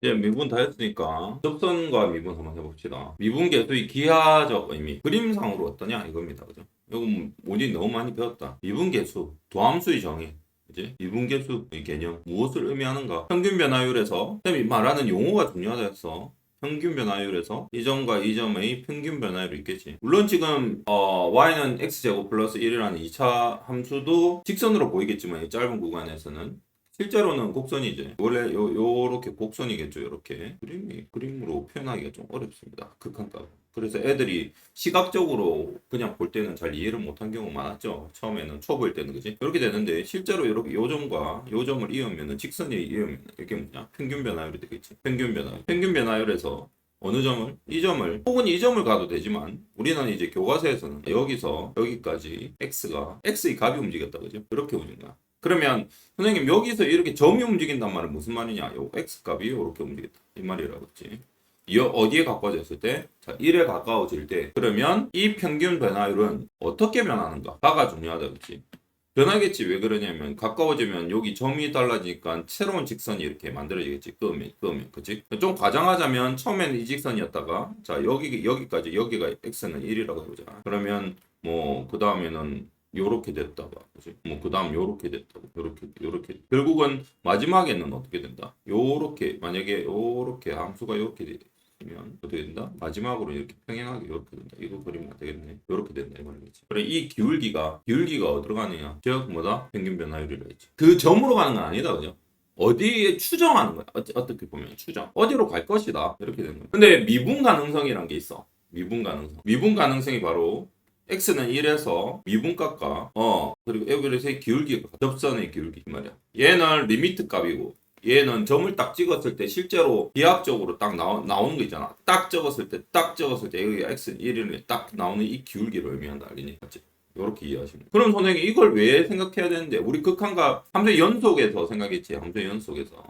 이제 미분 다 했으니까 접선과 미분 한번 해봅시다. 미분 계수의 기하적 의미. 그림상으로 어떠냐 이겁니다. 그죠? 이거 뭐지 너무 많이 배웠다. 미분 계수, 도함수의 정의. 그지? 미분 계수의 개념. 무엇을 의미하는가? 평균 변화율에서 쌤이 말하는 용어가 중요하다 했어. 평균 변화율에서 이 점과 이 점의 평균 변화율이 있겠지. 물론 지금 y는 x제곱 플러스 1이라는 2차 함수도 직선으로 보이겠지만 이 짧은 구간에서는 실제로는 곡선이지. 원래 요렇게 곡선이겠죠. 요렇게. 그림으로 표현하기가 좀 어렵습니다. 극한값. 그래서 애들이 시각적으로 그냥 볼 때는 잘 이해를 못한 경우 많았죠. 처음에는 초보일 때는 그지? 이렇게 되는데 실제로 이렇게 요 점과 요 점을 이으면은 직선이 이으면 이게 뭐냐? 평균 변화율이 되겠지. 평균 변화율. 평균 변화율에서 어느 점을? 이 점을 혹은 이 점을 가도 되지만 우리는 이제 교과서에서는 여기서 여기까지 x의 값이 움직였다 그죠? 그렇게 움직인다. 그러면 선생님 여기서 이렇게 점이 움직인단 말은 무슨 말이냐? 요 x값이 이렇게 움직였다. 이 말이라고 했지. 어디에 가까워졌을 때? 자, 1에 가까워질 때. 그러면 이 평균 변화율은 어떻게 변하는가? 가가 중요하다 그렇지. 변하겠지. 왜 그러냐면 가까워지면 여기 점이 달라지니까 새로운 직선이 이렇게 만들어지겠지. 끄면 그치? 좀 과장하자면 처음에는 이 직선이었다가 자 여기까지 여기가 x는 1이라고 해보자. 그러면 뭐 그 다음에는 요렇게 됐다가 그치? 뭐 그 다음 요렇게 됐다고 요렇게 결국은 마지막에는 어떻게 된다? 요렇게 만약에 요렇게 함수가 요렇게 되면 어떻게 된다? 마지막으로 이렇게 평행하게 이렇게 된다. 이거 그리면 안 되겠네. 이렇게 된다 이 말이지. 그래 이 기울기가 어디로 가느냐? 즉 뭐다? 평균 변화율이라 했지. 그 점으로 가는 건 아니다, 그죠? 어디에 추정하는 거야? 어떻게 보면 추정. 어디로 갈 것이다. 이렇게 되는 거야. 근데 미분 가능성이란 게 있어. 미분 가능성. 미분 가능성이 바로 x는 1에서 미분값과 그리고 여기에서의 기울기가 접선의 기울기 말이야. 얘는 리미트 값이고 얘는 점을 딱 찍었을 때 실제로 비약적으로 딱 나오는 거 있잖아. 딱 적었을 때 여기 x는 1이면 딱 나오는 이 기울기를 의미한다. 알겠니? 맞지? 이렇게 이해하시면. 그럼 선생님 이걸 왜 생각해야 되는데 우리 극한과 함수 연속에서 생각했지. 함수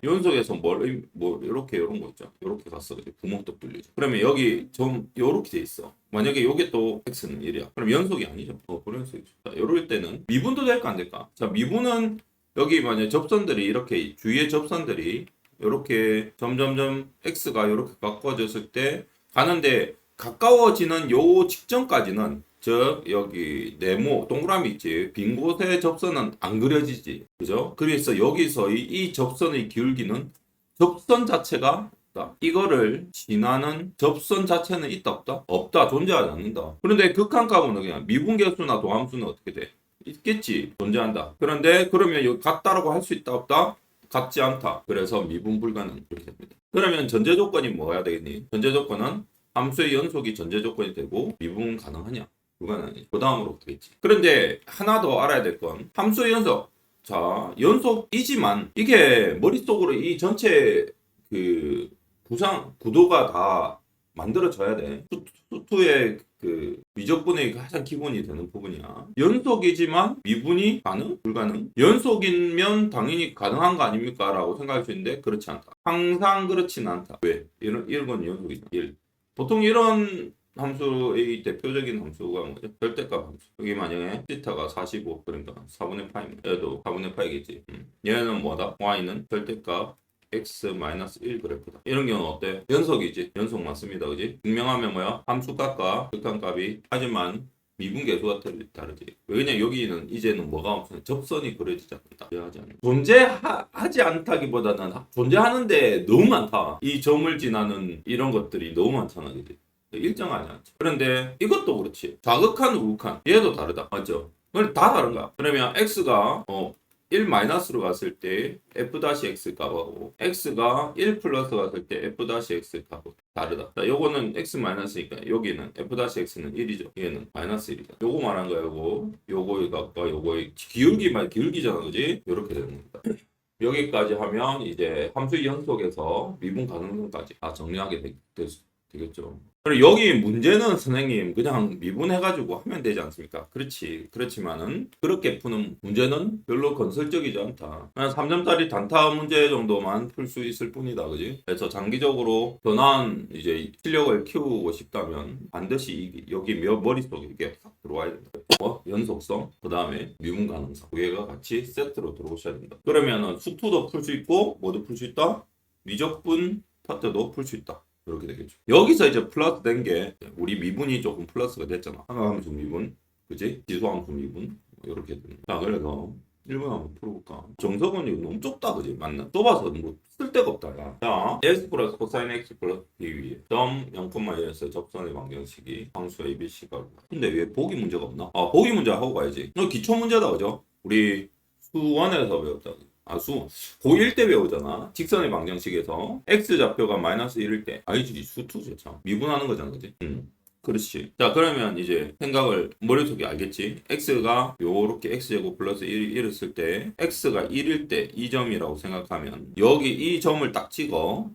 연속에서 뭘 이렇게 이런 거 있죠. 이렇게 갔어. 그지? 구멍떡 뚫리죠. 그러면 여기 점 이렇게 돼 있어. 만약에 요게 또 x는 1이야. 그럼 연속이 아니죠. 불연속이죠. 자, 이럴 때는 미분도 될까 안 될까? 자, 미분은 여기 만약 접선들이 이렇게 주위의 접선들이 이렇게 점점점 x가 이렇게 가까워졌을 때 가는데 가까워지는 요 직전까지는 즉 여기 네모 동그라미 있지 빈 곳의 접선은 안 그려지지 그죠? 그래서 여기서의 이 접선의 기울기는 접선 자체가 없다. 이거를 지나는 접선 자체는 있다 없다? 없다. 존재하지 않는다. 그런데 극한값은 그냥 미분계수나 도함수는 어떻게 돼? 있겠지. 존재한다. 그런데 그러면 여기 같다라고 할 수 있다 없다? 같지 않다. 그래서 미분 불가능 이렇게 됩니다. 그러면 전제 조건이 뭐야 되겠니? 전제 조건은 함수의 연속이 전제 조건이 되고 미분 가능하냐? 불가능하냐? 그 다음으로 되겠지. 그런데 하나 더 알아야 될 건 함수의 연속. 자, 연속이지만 이게 머릿속으로 이 전체 그 구도가 다 만들어져야 돼. 수투의 그 미적분의 가장 기본이 되는 부분이야. 연속이지만 미분이 가능? 불가능? 연속이면 당연히 가능한 거 아닙니까? 라고 생각할 수 있는데 그렇지 않다. 항상 그렇지는 않다. 왜? 이런 건 연속이다. 보통 이런 함수의 대표적인 함수가 뭐죠? 절대값 함수. 여기 만약에 시타가 45 그러니까 4분의 파이면 얘도 4분의 파이겠지. 얘는 뭐다? y는 절대값 x-1 그래프다. 이런 경우는 어때? 연속이지. 연속 맞습니다. 그지? 증명하면 뭐야? 함수값과 극한값이 하지만 미분계수가 다르지. 왜냐 여기는 이제는 뭐가 없어? 접선이 그려지지 않는다. 존재하지 않다기보다는 존재하는데 너무 많다. 이 점을 지나는 이런 것들이 너무 많잖아. 그지? 일정하지 않지. 그런데 이것도 그렇지. 좌극한, 우극한. 얘도 다르다. 맞죠? 다 다른 거야. 그러면 x가 1 마이너스로 갔을 때 f-x 값하고 x가 1 플러스 갔을 때 f-x 값하고 다르다. 자, 요거는 x 마이너스니까 여기는 f-x는 1이죠. 얘는 마이너스 1이다. 요거 말한 거야. 요거의 값과 요거의 기울기잖아. 그지? 요렇게 되는 겁니다. 여기까지 하면 이제 함수 연속에서 미분 가능성까지 다 정리하게 되겠죠. 그리고 여기 문제는 선생님 그냥 미분해가지고 하면 되지 않습니까? 그렇지. 그렇지만은 그렇게 푸는 문제는 별로 건설적이지 않다. 그냥 3점짜리 단타 문제 정도만 풀 수 있을 뿐이다. 그지? 그래서 장기적으로 더 나은 이제 실력을 키우고 싶다면 반드시 여기 머릿속에 이게 딱 들어와야 된다. 연속성, 그 다음에 미분 가능성 두 개가 같이 세트로 들어오셔야 된다. 그러면은 수투도 풀 수 있고 뭐도 풀 수 있다? 미적분 파트도 풀 수 있다. 이렇게 되겠죠. 여기서 이제 플러스 된 게 우리 미분이 조금 플러스가 됐잖아. 항함수 미분, 그지? 지수함수 미분 이렇게 되는. 자, 그래서 1번 한번 풀어볼까? 정석은 이거 너무 좁다, 그지? 맞나? 좁아서 뭐 쓸데가 없다. 야. 자, x 플러스 코사인 x 플러스 b 위에 점 0,1에서 접선의 방정식이 항수 ABC가. 근데 왜 보기 문제가 없나? 아, 보기 문제 하고 가야지. 이거 기초 문제다, 그죠? 우리 수1에서 배웠다. 고1 때 배우잖아. 직선의 방정식에서 x좌표가 마이너스 1일 때 아니지 수2죠 참. 미분하는 거잖아, 그지? 그렇지. 자, 그러면 이제 생각을 머릿속에 알겠지? x가 요렇게 x제곱 플러스 1 이랬을 때 x가 1일 때 이 점이라고 생각하면 여기 이 점을 딱 찍고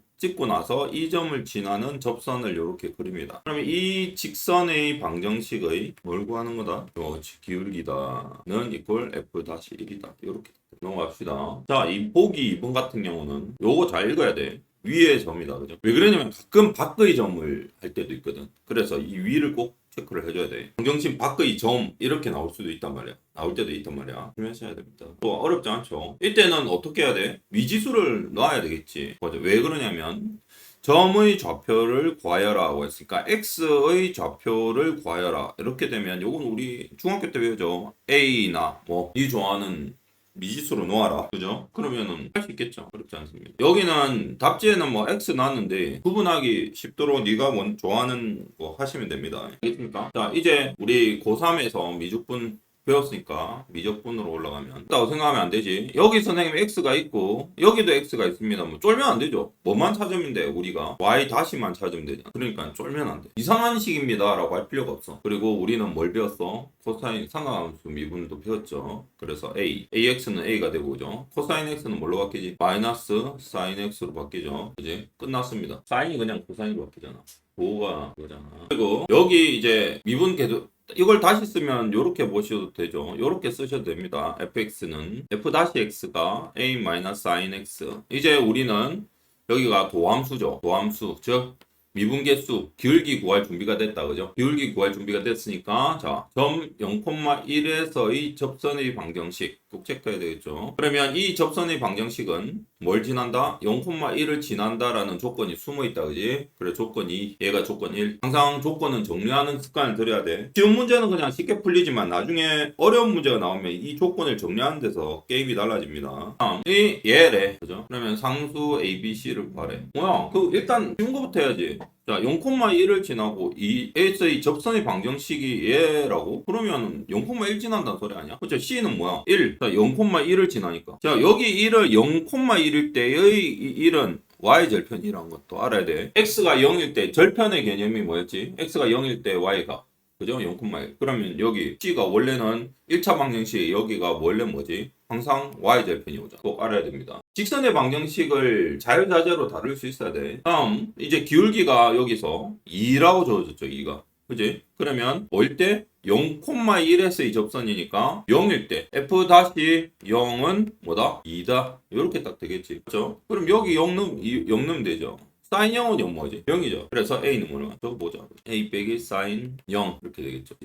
나서 이 점을 지나는 접선을 이렇게 그립니다. 그러면 이 직선의 방정식의 뭘 구하는 거다? 그렇지. 기울기다는 이퀄 f-1이다. 이렇게 넘어갑시다. 자, 이 보기 2번 같은 경우는 요거 잘 읽어야 돼. 위의 점이다. 그죠? 왜 그러냐면 가끔 밖의 점을 할 때도 있거든. 그래서 이 위를 꼭 체크를 해줘야 돼. 방정식 밖의 점 이렇게 나올 수도 있단 말이야. 나올 때도 있단 말이야. 조심하셔야 됩니다. 또 어렵지 않죠. 이때는 어떻게 해야 돼? 미지수를 넣어야 되겠지. 맞아. 왜 그러냐면 점의 좌표를 구하여라고 했으니까 x의 좌표를 구하여라. 이렇게 되면 요건 우리 중학교 때 배우죠. a나 뭐 이 좋아하는 미지수로 놓아라. 그죠? 그러면은 할 수 있겠죠. 어렵지 않습니다. 여기는 답지에는 뭐 x 나왔는데 구분하기 쉽도록 네가 좋아하는 거 하시면 됩니다. 알겠습니까? 자, 이제 우리 고3에서 미적분 배웠으니까 미적분으로 올라가면 있다고 생각하면 안 되지. 여기 선생님 x가 있고 여기도 x가 있습니다. 뭐 쫄면 안 되죠. 뭐만 찾으면 돼. 우리가 y 다시만 찾으면 되잖아. 그러니까 쫄면 안 돼. 이상한 식입니다 라고 할 필요가 없어. 그리고 우리는 뭘 배웠어? 코사인 상하함수 미분도 배웠죠. 그래서 ax는 a가 되고 그죠. 코사인 x는 뭘로 바뀌지? 마이너스 사인 x로 바뀌죠. 이제 끝났습니다. 사인이 그냥 코사인으로 바뀌잖아. 5가 그거잖아. 그리고 여기 이제 미분 계도 이걸 다시 쓰면 이렇게 보셔도 되죠. 이렇게 쓰셔도 됩니다. fx는 f-x가 a-sin x. 이제 우리는 여기가 도함수죠. 도함수 즉 미분계수 기울기 구할 준비가 됐다. 그죠? 기울기 구할 준비가 됐으니까 자, 점 0,1에서의 접선의 방정식 꼭 체크해야 되겠죠. 그러면 이 접선의 방정식은 뭘 지난다? 0,1을 지난다라는 조건이 숨어 있다. 그지? 그래 조건이 얘가 조건 1. 항상 조건은 정리하는 습관을 들여야 돼. 쉬운 문제는 그냥 쉽게 풀리지만 나중에 어려운 문제가 나오면 이 조건을 정리하는 데서 게임이 달라집니다. 다음 이 얘래. 그죠? 그러면 상수 ABC를 구하래. 뭐야? 그 일단 쉬운 거부터 해야지. 자, 0,1을 지나고 이 A의 접선의 방정식이 얘라고? 그러면 0,1 지난다는 소리 아니야? 그쵸? C는 뭐야? 1. 자, 0,1을 지나니까. 자, 여기 1을 0,1일 때의 1은 y절편이라는 것도 알아야 돼. x가 0일 때 절편의 개념이 뭐였지? x가 0일 때 y가 그죠? 0,1. 그러면 여기 C가 원래는 1차 방정식 여기가 원래 뭐지? 항상 y절편이 오잖아. 꼭 알아야 됩니다. 직선의 방정식을 자유자재로 다룰 수 있어야 돼. 다음 이제 기울기가 여기서 2라고 적어졌죠. 2가. 그지? 그러면 뭐일 때? 0,1에서 이 접선이니까 0일 때 f-0은 뭐다? 2다. 이렇게 딱 되겠지. 그렇죠? 그럼 여기 0 넣으면 되죠. 사인 0은 0 뭐지? 0이죠. 그래서 A는 뭐냐? 적어보자. A 빼기 사인 0 이렇게 되겠죠.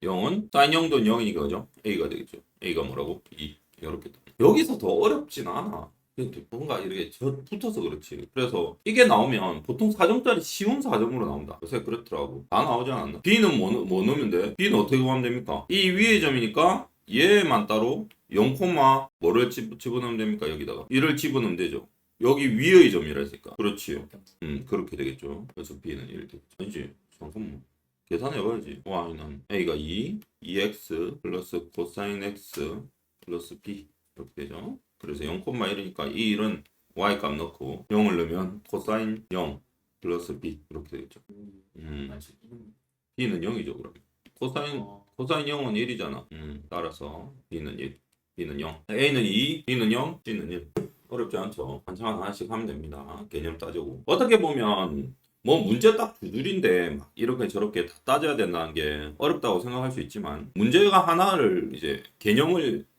0은 사인 0도 0이니까 그죠? A가 되겠죠. A가 뭐라고? 2 이렇게. 여기서 더 어렵진 않아. 뭔가 이렇게 붙어서 그렇지. 그래서 이게 나오면 보통 4점짜리 쉬운 4점으로 나온다. 요새 그렇더라고. 다 나오지 않았나? B는 뭐 넣으면 돼? B는 어떻게 구하면 됩니까? 이 위의 점이니까 얘만 따로 0, 뭐를 집어넣으면 됩니까? 여기다가 1을 집어넣으면 되죠. 여기 위의 점이라 했으니까. 그렇지요. 그렇게 되겠죠. 그래서 B는 1 되겠죠. 아니지. 잠깐만. 계산해봐야지. Y는 A가 2x 플러스 코사인 x 플러스 B 이렇게 되죠. 그래서 0,1이니까 이 1은 y 값 넣고 0을 넣으면 코사인 0 플러스 b 이렇게 되겠죠. b는 0이죠. 그러면 코사인 0은 1이잖아. 따라서 b는 1, b는 0. a는 2, b는 0, c는 1. 어렵지 않죠. 한참 하나씩 하면 됩니다. 개념 따지고. 어떻게 보면 뭐 문제 딱 두 줄인데 막 이렇게 저렇게 다 따져야 된다는 게 어렵다고 생각할 수 있지만 문제가 하나를 이제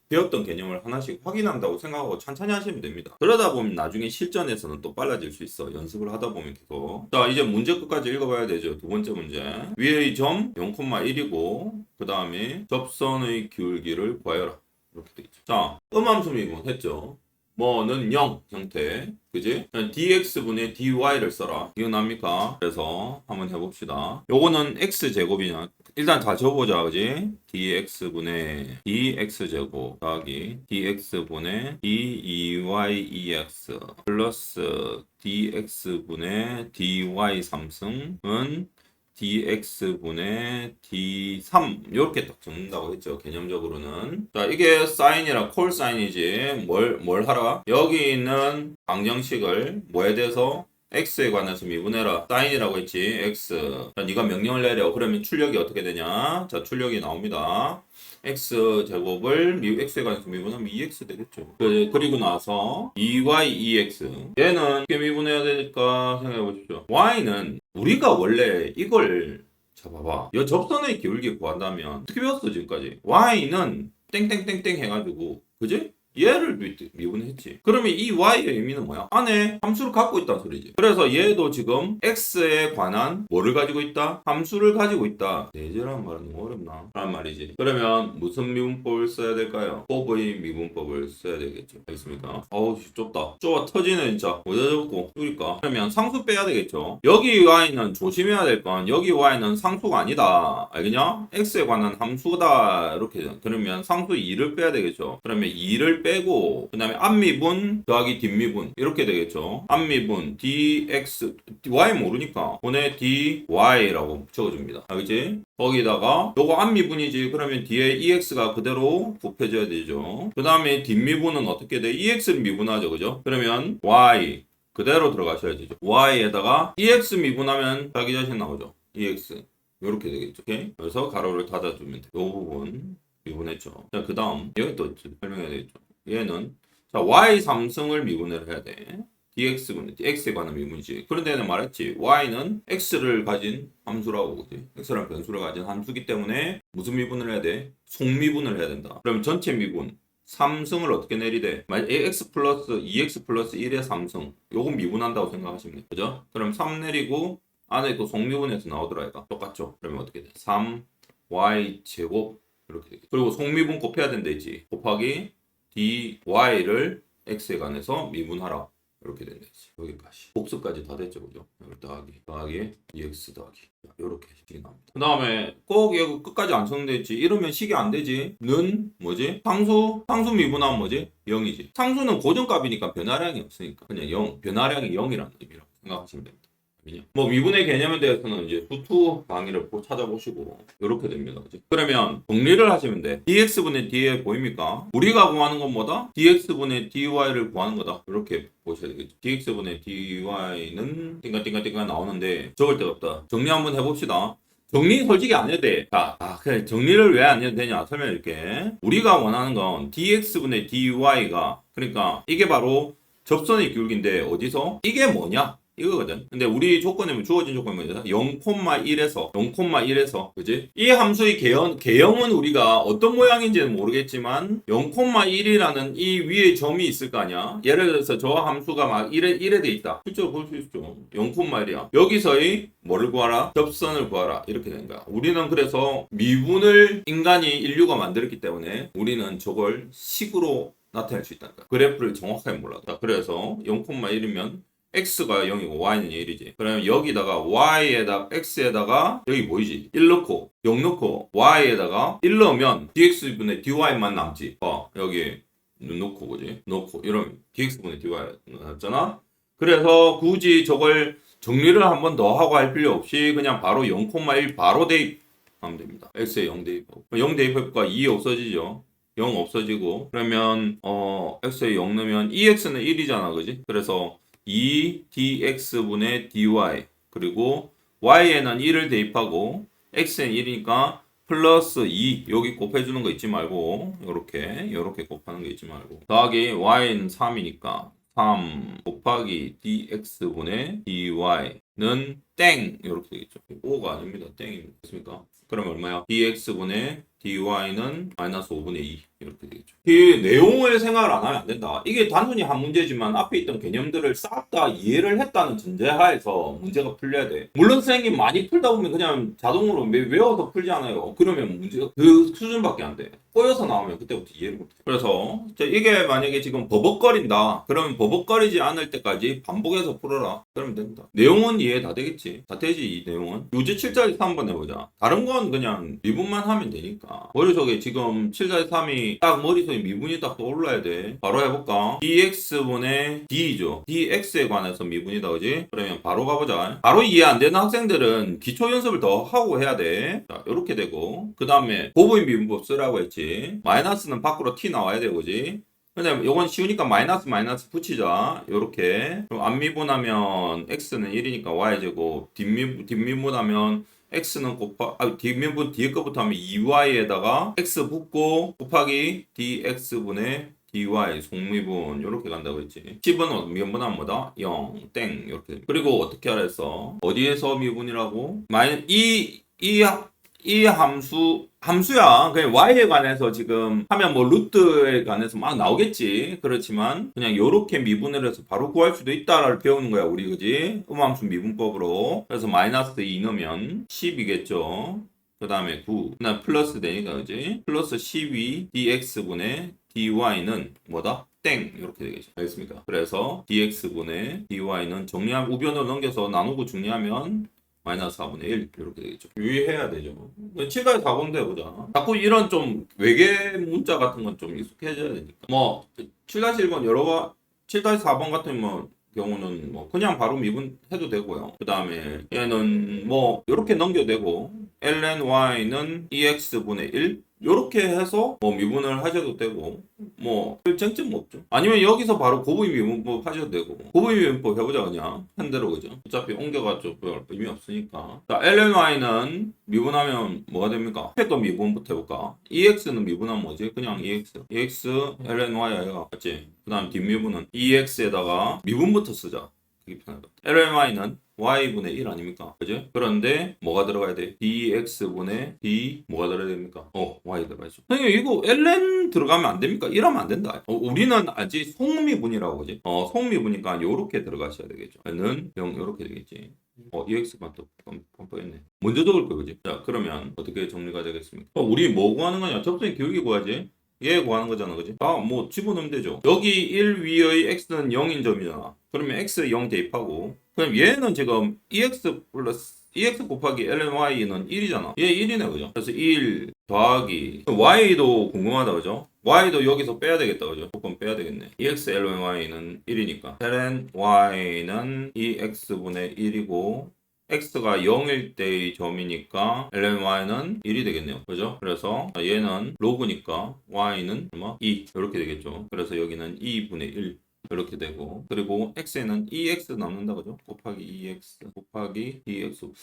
배웠던 개념을 하나씩 확인한다고 생각하고 천천히 하시면 됩니다. 그러다 보면 나중에 실전에서는 또 빨라질 수 있어. 연습을 하다 보면 계속. 자, 이제 문제 끝까지 읽어봐야 되죠. 두 번째 문제. 위의 점 0,1이고 그 다음에 접선의 기울기를 구하여라. 이렇게 되겠죠. 자, 음함수 미분 했죠. 뭐는 0 형태. 그지? dx분의 dy를 써라. 기억납니까? 그래서 한번 해봅시다. 요거는 x제곱이냐? 일단 다 적어보자. 그지? dx제곱 더하기 dx분의 d2yex 플러스 dx분의 dy 3승은 dx분의 d3 이렇게 딱 적는다고 했죠. 개념적으로는. 자, 이게 사인이라 콜 사인이지. 뭘 하라? 여기 있는 방정식을 뭐에 대해서 x에 관해서 미분해라. 사인이라고 했지. x. 자, 네가 명령을 내려. 그러면 출력이 어떻게 되냐? 자, 출력이 나옵니다. x 제곱을 x에 관해서 미분하면 2x 되겠죠. 그리고 나서 2y 2x 얘는 어떻게 미분해야 될까 생각해 보십시오. y는 우리가 원래 이걸 잡아봐. 이 접선의 기울기 구한다면 어떻게 배웠어 지금까지? y는 땡땡땡땡 해가지고 그지? 얘를 미분했지. 그러면 이 y의 의미는 뭐야? 안에 함수를 갖고 있다는 소리지. 그래서 얘도 지금 x에 관한 뭐를 가지고 있다? 함수를 가지고 있다. 내재란 말은 너무 어렵나? 라는 말이지. 그러면 무슨 미분법을 써야 될까요? 곱의 미분법을 써야 되겠죠. 알겠습니까? 어우 좁다. 좁아 터지네 진짜. 어디다 적고 그러니까. 그러면 상수 빼야 되겠죠. 여기 y는 조심해야 될 건 여기 y는 상수가 아니다. 알겠냐? x에 관한 함수다. 이렇게. 그러면 상수 2를 빼야 되겠죠. 그러면 2를 빼고 그 다음에 앞미분 더하기 뒷미분 이렇게 되겠죠. 앞미분 dx y 모르니까 분의 dy라고 적어줍니다. 알겠지? 거기다가 요거 앞미분이지. 그러면 뒤에 ex가 그대로 곱해져야 되죠. 그 다음에 뒷미분은 어떻게 돼? ex를 미분하죠. 그죠? 그러면 y 그대로 들어가셔야 되죠. y에다가 ex 미분하면 자기 자신 나오죠. ex 이렇게 되겠죠. 오케이? 그래서 가로를 닫아주면 돼. 요 부분 미분했죠. 자, 그 다음 여기 또 설명해야 되겠죠. 얘는 자 y 3승을 미분을 해야 돼. dx분의 x에 관한 미분이지. 그런데 얘는 말했지. y는 x를 가진 함수라고. 그지? x라는 변수를 가진 함수기 때문에 무슨 미분을 해야 돼? 속미분을 해야 된다. 그럼 전체 미분 3승을 어떻게 내리대? 만약 x 플러스 2x 플러스 1의 3승 요건 미분한다고 생각하시면 돼. 그죠? 그럼 3 내리고 안에 또 속미분에서 나오더라 얘가. 똑같죠? 그러면 어떻게 돼? 3y 제곱 이렇게 되겠죠. 그리고 속미분 곱해야 된다 했지. 곱하기 dy를 x에 관해서 미분하라. 이렇게 된다 했지. 여기까지. 복수까지 다 됐죠. 그죠? 여기 더하기 2x 더하기 이렇게 식이 나옵니다. 그 다음에 꼭 여기 끝까지 안 적는데 있지. 이러면 식이 안 되지. 는 뭐지? 상수 미분하면 뭐지? 0이지. 상수는 고정값이니까 변화량이 없으니까 그냥 0. 변화량이 0이라는 의미라고 생각하시면 됩니다. 뭐 미분의 개념에 대해서는 이제 후투 강의를 찾아보시고 이렇게 됩니다. 그치? 그러면 정리를 하시면 돼. dx분의 dy 보입니까? 우리가 구하는 건 뭐다? dx분의 dy를 구하는 거다. 이렇게 보셔야 되겠죠. dx분의 dy는 띵가띵가띵가 나오는데 적을 데가 없다. 정리 한번 해봅시다. 정리 솔직히 안 해도 돼. 자, 그래 정리를 왜 안 해도 되냐 설명해줄게. 우리가 원하는 건 dx분의 dy가 그러니까 이게 바로 접선의 기울기인데 어디서? 이게 뭐냐? 이거거든. 근데 우리 조건에 주어진 조건이 뭐냐? 0,1에서 그지? 이 함수의 개형은 우리가 어떤 모양인지는 모르겠지만 0,1이라는 이 위에 점이 있을 거 아니야? 예를 들어서 저 함수가 막 1에 돼 있다. 실제로 볼 수 있죠. 0,1이야. 여기서의 뭐를 구하라? 접선을 구하라. 이렇게 되는 거야. 우리는 그래서 미분을 인류가 만들었기 때문에 우리는 저걸 식으로 나타낼 수 있다는 거야. 그래프를 정확하게 몰라도. 그래서 0,1이면 x가 0이고 y는 1이지. 그러면 여기다가 y에다가 x에다가 여기 보이지? 1 넣고 0 넣고 y에다가 1 넣으면 dx분의 dy만 남지. 여기 넣고 그지? 넣고 이러면 dx분의 dy 나왔잖아. 그래서 굳이 저걸 정리를 한 번 더 하고 할 필요 없이 그냥 바로 0,1 바로 대입하면 됩니다. x에 0 대입하고 0 대입하니까 2 없어지죠. 0 없어지고 그러면 x에 0 넣으면 2x는 1이잖아. 그지? 그래서 2dx분의 dy 그리고 y에는 1을 대입하고 x는 1이니까 플러스 2 여기 곱해주는 거 잊지 말고 요렇게 곱하는 거 잊지 말고 더하기 y는 3이니까 3 곱하기 dx분의 dy는 땡 이렇게 되겠죠. 5가 아닙니다. 땡입니다. 됐습니까? 그럼 얼마야? dx분의 dy는 마이너스 5분의 2 이렇게 되겠죠. 이 내용을 생각을 안 하면 안 된다. 이게 단순히 한 문제지만 앞에 있던 개념들을 싹 다 이해를 했다는 전제하에서 문제가 풀려야 돼. 물론 선생님 많이 풀다 보면 그냥 자동으로 외워서 풀지 않아요. 그러면 문제가 그 수준밖에 안 돼. 꼬여서 나오면 그때부터 이해를 못해. 그래서 이게 만약에 지금 버벅거린다. 그러면 버벅거리지 않을 때까지 반복해서 풀어라. 그러면 된다. 내용은 이해 다 되겠지. 다 되지 이 내용은. 요지 7자리 3번 해보자. 다른 건 그냥 미분만 하면 되니까. 머릿속에 지금 7자리 3이 딱 머릿속에 미분이 딱 떠올라야 돼. 바로 해볼까? dx분의 d죠. dx에 관해서 미분이다 그지? 그러면 바로 가보자. 바로 이해 안 되는 학생들은 기초 연습을 더 하고 해야 돼. 자, 이렇게 되고 그 다음에 고부인 미분법 쓰라고 했지. 마이너스는 밖으로 t 나와야 되고 그지? 근데 이건 쉬우니까 마이너스 붙이자. 요렇게. 그럼 앞미분하면 x는 1이니까 y제곱, 뒷미분하면 x는 뒷면분 뒤에 거부터 하면 2y에다가 x 붙고 곱하기 dx분의 dy 속미분 이렇게 간다고 했지. 10은 미분하면 뭐다? 0, 땡 이렇게. 그리고 어떻게 하라 했어? 어디에서 미분이라고? 이 함수야. 그냥 y에 관해서 지금 하면 뭐 루트에 관해서 막 나오겠지. 그렇지만 그냥 요렇게 미분을 해서 바로 구할 수도 있다를 배우는 거야 우리 그지? 음함수 미분법으로. 그래서 마이너스 2 넣으면 10이겠죠. 그 다음에 9. 그다음 플러스 되니까 그지? 플러스 12 dx분의 dy는 뭐다? 땡 이렇게 되겠죠. 알겠습니까? 그래서 dx분의 dy는 정리하면 우변으로 넘겨서 나누고 정리하면 마이너스 4분의 1 이렇게 되겠죠. 유의해야 되죠. 7가지 4번도 해보자. 자꾸 이런 좀 외계 문자 같은 건 좀 익숙해져야 되니까. 뭐 7-1번 여러 번 7-4번 같은 경우는 뭐 그냥 바로 미분해도 되고요. 그 다음에 얘는 뭐 이렇게 넘겨도 되고 ln(y는) ex분의 1 요렇게 해서 뭐 미분을 하셔도 되고 뭐 별 쟁점 없죠. 아니면 여기서 바로 고부인 미분법 하셔도 되고 고부인 미분법 해보자 그냥 한 대로 그죠. 어차피 옮겨가지고 별 의미 없으니까. 자 lny는 미분하면 뭐가 됩니까? 또 미분부터 해볼까? ex는 미분하면 뭐지? 그냥 ex lny 아이가 맞지? 그 다음 뒷미분은 ex에다가 미분부터 쓰자. 그게 편하다. lny는 y분의 1 아닙니까? 그죠? 그런데 뭐가 들어가야 돼? dx분의 d 뭐가 들어야 됩니까? y 들어가야죠. 선생님 이거 ln 들어가면 안 됩니까? 이러면 안 된다. 우리는 아직 속미분이라고 그지? 속미분이니까 요렇게 들어가셔야 되겠죠. 는 0 요렇게 되겠지. ex만 또 뻔뻔했네. 먼저 적을 거야 그지? 자 그러면 어떻게 정리가 되겠습니까? 우리 뭐 구하는 거냐? 접선의 기울기 구하지? 얘 구하는 거잖아 그지? 뭐 집어넣으면 되죠. 여기 1 위의 x는 0인 점이잖아. 그러면 x 0 대입하고 그럼 얘는 지금 EX 곱하기 lny는 1이잖아. 얘 1이네 그죠? 그래서 1 더하기 y도 궁금하다 그죠? y도 여기서 빼야 되겠다 그죠? 조금 빼야 되겠네. EX lny는 1이니까 ln y는 2x분의 1이고 x가 0일 때의 점이니까 ln(y는) 1이 되겠네요. 그죠? 그래서 얘는 로그니까 y는 얼마? 2 이렇게 되겠죠. 그래서 여기는 2분의 1 이렇게 되고 그리고 x에는 2x 남는다 그죠? 곱하기 2x 곱하기 2x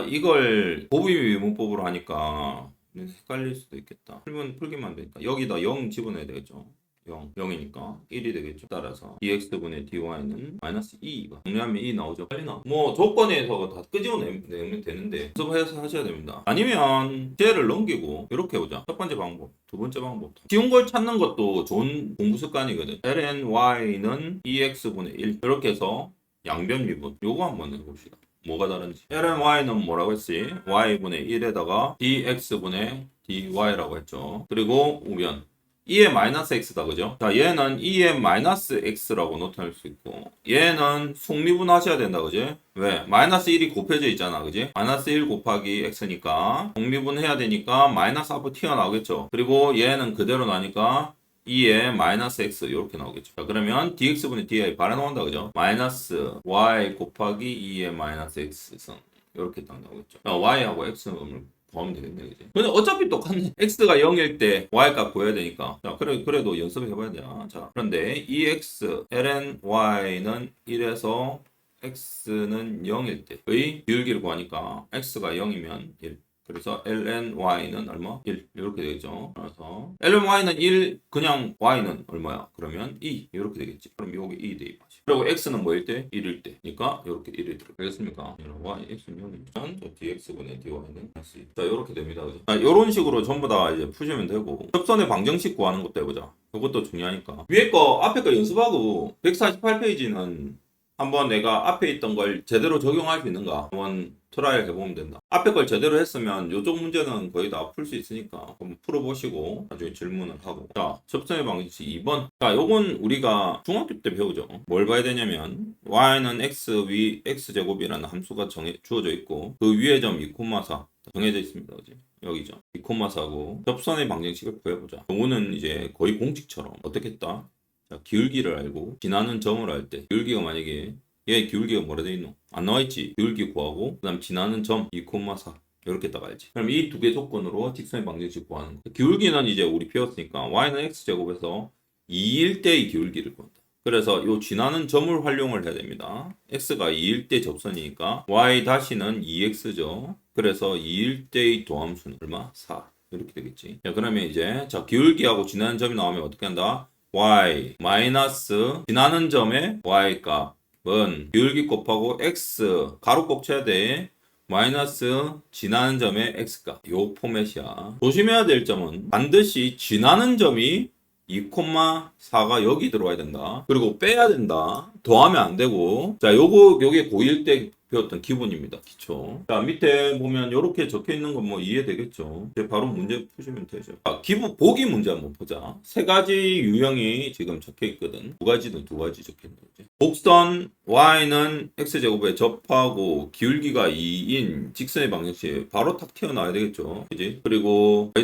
이걸 곱미분법으로 하니까 헷갈릴 수도 있겠다. 풀기만 되니까 여기다 0 집어넣어야 되겠죠. 0이니까 1이 되겠죠. 따라서 dx분의 dy는 마이너스 2가 정리하면 2 나오죠. 빨리 나와. 뭐 조건에서 다 끄집어내면 되는데 연습해서 하셔야 됩니다. 아니면 쟤를 넘기고 이렇게 해보자. 첫 번째 방법, 두 번째 방법. 쉬운 걸 찾는 것도 좋은 공부 습관이거든. ln y는 2x분의 1 이렇게 해서 양변 미분 요거 한번 해봅시다. 뭐가 다른지. ln y는 뭐라고 했지? y분의 1에다가 dx분의 dy라고 했죠. 그리고 우변 2의 마이너스 x다 그죠? 자 얘는 2의 마이너스 x라고 나타낼 수 있고 얘는 속미분 하셔야 된다 그지? 왜? 마이너스 1이 곱해져 있잖아 그지? 마이너스 1 곱하기 x니까 속미분 해야 되니까 마이너스 앞으로 튀어나오겠죠. 그리고 얘는 그대로 나니까 2의 마이너스 x 이렇게 나오겠죠. 자 그러면 dx분의 dy 발에 나온다 그죠? 마이너스 y 곱하기 2의 마이너스 x승 이렇게 딱 나오겠죠. 자, y하고 x는 더하면 되겠네 그지? 근데 어차피 똑같네. x가 0일 때 y 값 구해야 되니까 자 그래도 연습해봐야 돼. 자 그런데 2x ln y는 1에서 x는 0일 때의 기울기를 구하니까 x가 0이면 1 그래서 lny는 얼마? 1 이렇게 되겠죠. 그래서 lny는 1 그냥 y는 얼마야? 그러면 2 이렇게 되겠지. 그럼 여기 2 대입하지. 그리고 x는 뭐일 때? 1일 때. 그러니까 이렇게 1이 들어. 알겠습니까? y x는 0이면 dx분의 dy는 다시. 자 이렇게 됩니다. 그죠? 자 이런 식으로 전부 다 이제 푸시면 되고 접선의 방정식 구하는 것도 해보자. 이것도 중요하니까. 위에 거 앞에 거 연습하고 148페이지는 한번 내가 앞에 있던 걸 제대로 적용할 수 있는가 한번 트라이를 해보면 된다. 앞에 걸 제대로 했으면 이쪽 문제는 거의 다 풀 수 있으니까 한번 풀어보시고 나중에 질문을 하고. 자, 접선의 방정식 2번. 자, 요건 우리가 중학교 때 배우죠. 뭘 봐야 되냐면 y는 x제곱이라는 함수가 주어져 있고 그 위에 점 2,4 정해져 있습니다. 그지? 여기죠. 2,4고 접선의 방정식을 구해보자. 요거는 이제 거의 공식처럼 어떻게 했다? 자, 기울기를 알고 지나는 점을 알 때 기울기가 만약에 얘 기울기가 뭐라 돼 있노? 안 나와있지? 기울기 구하고 그 다음 지나는 점 2,4 이렇게 딱 알지. 그럼 이 두 개 조건으로 직선의 방정식 구하는 거. 기울기는 이제 우리 배웠으니까 y는 x제곱에서 2일 때의 기울기를 구한다. 그래서 이 지나는 점을 활용을 해야 됩니다. x가 2일 때 접선이니까 y 다시는 2x죠. 그래서 2일 때의 도함수는 얼마? 4 이렇게 되겠지. 자, 그러면 이제 자 기울기하고 지나는 점이 나오면 어떻게 한다? y 마이너스 지나는 점의 y 값은 기울기 곱하고 x 가로 꼭 쳐야 돼. 마이너스 지나는 점의 x값. 요 포맷이야. 조심해야 될 점은 반드시 지나는 점이 2,4가 여기 들어와야 된다. 그리고 빼야 된다. 더하면 안 되고. 자, 요게 고1 때 배웠던 기본입니다. 기초. 자, 밑에 보면 이렇게 적혀 있는 건 뭐 이해되겠죠? 이제 바로 문제 푸시면 되죠. 자, 보기 문제 한번 보자. 세 가지 유형이 지금 적혀 있거든. 두 가지 적혀 있는 거지. 곡선 y는 x제곱에 접하고 기울기가 2인 직선의 방정식 바로 탁 튀어나와야 되겠죠. 그지? 그리고 y'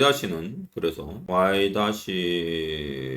그래서 y'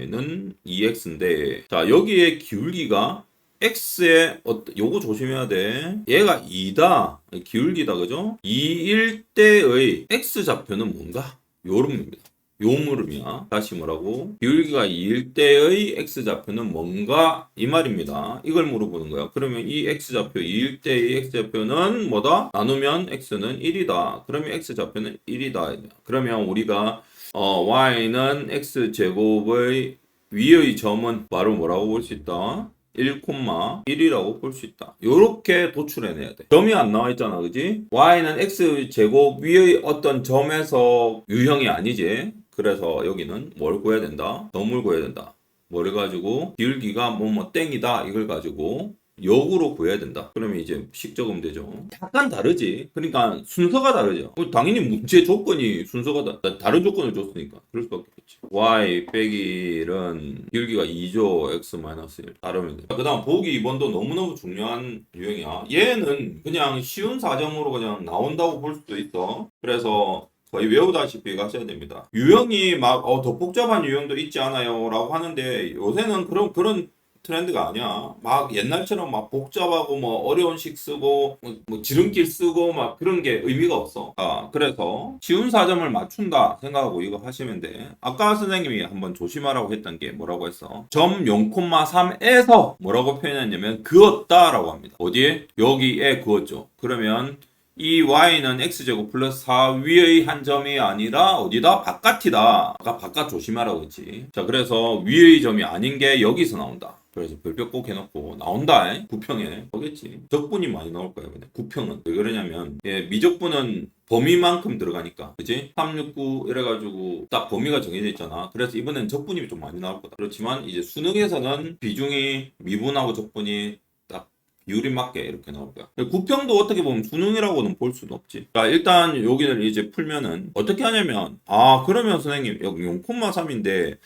는 2x인데 자, 여기에 기울기가 x의 요거 조심해야 돼. 얘가 2다. 기울기다. 그죠? 2일 때의 x좌표는 뭔가? 요름입니다. 요 물음이야. 다시 뭐라고? 기울기가 2일 때의 x좌표는 뭔가? 이 말입니다. 이걸 물어보는 거야. 그러면 이 x좌표 2일 때의 x좌표는 뭐다? 나누면 x는 1이다. 그러면 x좌표는 1이다. 그러면 우리가 y는 x제곱의 위의 점은 바로 뭐라고 볼 수 있다? 1,1이라고 볼 수 있다. 요렇게 도출해내야 돼. 점이 안 나와 있잖아. 그지? y는 x제곱 위의 어떤 점에서 유형이 아니지. 그래서 여기는 뭘 구해야 된다? 점을 구해야 된다. 뭘 가지고 기울기가 뭐뭐 땡이다. 이걸 가지고 역으로 구해야 된다. 그러면 이제 식적으면 되죠. 약간 다르지. 그러니까 순서가 다르죠. 당연히 문제 조건이 순서가 다른 조건을 줬으니까 그럴 수밖에 없겠지. y 빼기 1은 기울기가 2죠. x-1 다르면 돼. 그 다음 보기 2번도 너무너무 중요한 유형이야. 얘는 그냥 쉬운 사정으로 그냥 나온다고 볼 수도 있어. 그래서 거의 외우다시피 가셔야 됩니다. 유형이 막 더 복잡한 유형도 있지 않아요 라고 하는데 요새는 그런 트렌드가 아니야. 막 옛날처럼 막 복잡하고 뭐 어려운 식 쓰고 뭐 지름길 쓰고 막 그런 게 의미가 없어. 그래서 쉬운 사점을 맞춘다 생각하고 이거 하시면 돼. 아까 선생님이 한번 조심하라고 했던 게 뭐라고 했어? 점 0,3에서 뭐라고 표현했냐면 그었다라고 합니다. 어디에? 여기에 그었죠. 그러면 이 y는 x제곱 플러스 4 위의 한 점이 아니라 어디다? 바깥이다. 아까 바깥 조심하라고 했지. 자, 그래서 위의 점이 아닌 게 여기서 나온다. 그래서 별표 꼭 해놓고 나온다. 구평에 보겠지. 적분이 많이 나올 거예요. 근데 구평은 왜 그러냐면 미적분은 범위만큼 들어가니까 그지? 369 이래가지고 딱 범위가 정해져 있잖아. 그래서 이번엔 적분이 좀 많이 나올 거다. 그렇지만 이제 수능에서는 비중이 미분하고 적분이 딱 비율이 맞게 이렇게 나올 거야. 구평도 어떻게 보면 수능이라고는 볼 수는 없지. 자, 일단 여기를 이제 풀면은 어떻게 하냐면 그러면 선생님 여기 0,3인데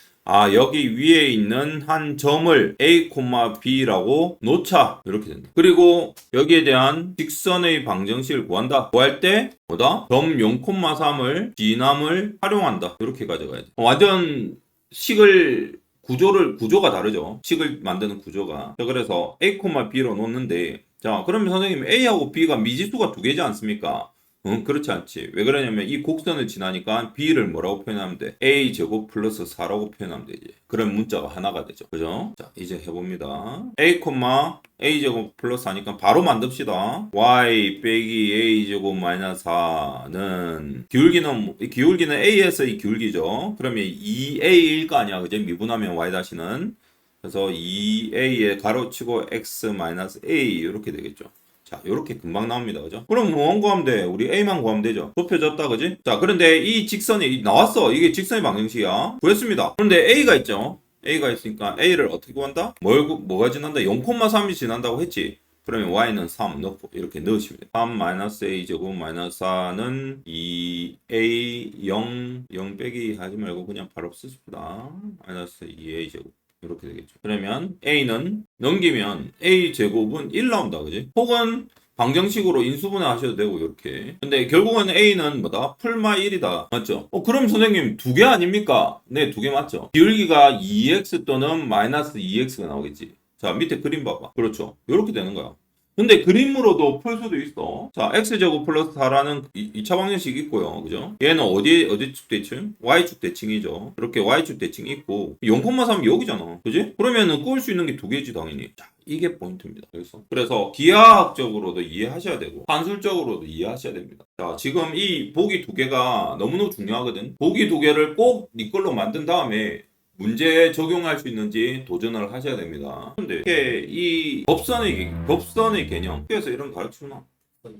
여기 위에 있는 한 점을 A, B라고 놓자. 이렇게 된다. 그리고 여기에 대한 직선의 방정식을 구한다. 구할 때 뭐다? 점 0,3을 지남을 활용한다. 이렇게 가져가야 돼. 완전 구조가 다르죠. 식을 만드는 구조가. 자, 그래서 A, B로 놓는데 자, 그러면 선생님 A하고 B가 미지수가 두 개지 않습니까? 그렇지 않지. 왜 그러냐면 이 곡선을 지나니까 b를 뭐라고 표현하면 돼? a제곱 플러스 4라고 표현하면 되지. 그럼 문자가 하나가 되죠. 그죠? 자, 이제 해봅니다. a, a제곱 플러스 하니까 바로 만듭시다. y 빼기 a제곱 마이너스 4는 기울기는 a에서 이 기울기죠. 그러면 2a일 거 아니야. 그죠? 미분하면 y 다시는. 그래서 2a에 가로치고 x 마이너스 a 이렇게 되겠죠. 자, 요렇게 금방 나옵니다. 그죠? 그럼 뭐만 구하면 돼? 우리 A만 구하면 되죠. 좁혀졌다, 그지? 자, 그런데 이 직선이 나왔어. 이게 직선의 방정식이야. 구했습니다. 그런데 A가 있죠. A가 있으니까 A를 어떻게 구한다? 뭐가 지난다? 0,3이 지난다고 했지. 그러면 y는 3 넣고 이렇게 넣으시면 돼요. 3 마이너스 a 제곱 마이너스 4는 2a 0 빼기 하지 말고 그냥 바로 쓰십니다. 마이너스 2a 제곱. 이렇게 되겠죠. 그러면 a는 넘기면 a 제곱은 1 나온다, 그지? 혹은 방정식으로 인수분해 하셔도 되고 이렇게. 근데 결국은 a는 뭐다? 풀마 1이다. 맞죠? 그럼 선생님 두 개 아닙니까? 네, 두 개 맞죠? 기울기가 2x 또는 마이너스 2x가 나오겠지. 자, 밑에 그림 봐봐. 그렇죠? 이렇게 되는 거야. 근데 그림으로도 풀 수도 있어. 자, x제곱 플러스 4라는 2차 방정식이 있고요. 그죠? 얘는 어디축 대칭? y축 대칭이죠. 이렇게 y축 대칭이 있고 0,3이 여기잖아. 그지? 그러면은 꿀 수 있는 게 두 개지 당연히. 자, 이게 포인트입니다. 그래서 기하학적으로도 이해하셔야 되고 산술적으로도 이해하셔야 됩니다. 자, 지금 이 보기 두 개가 너무너무 중요하거든. 보기 두 개를 꼭 네 걸로 만든 다음에 문제에 적용할 수 있는지 도전을 하셔야 됩니다. 근데 이 법선의 개념, 그래서 이런 거 가르치나?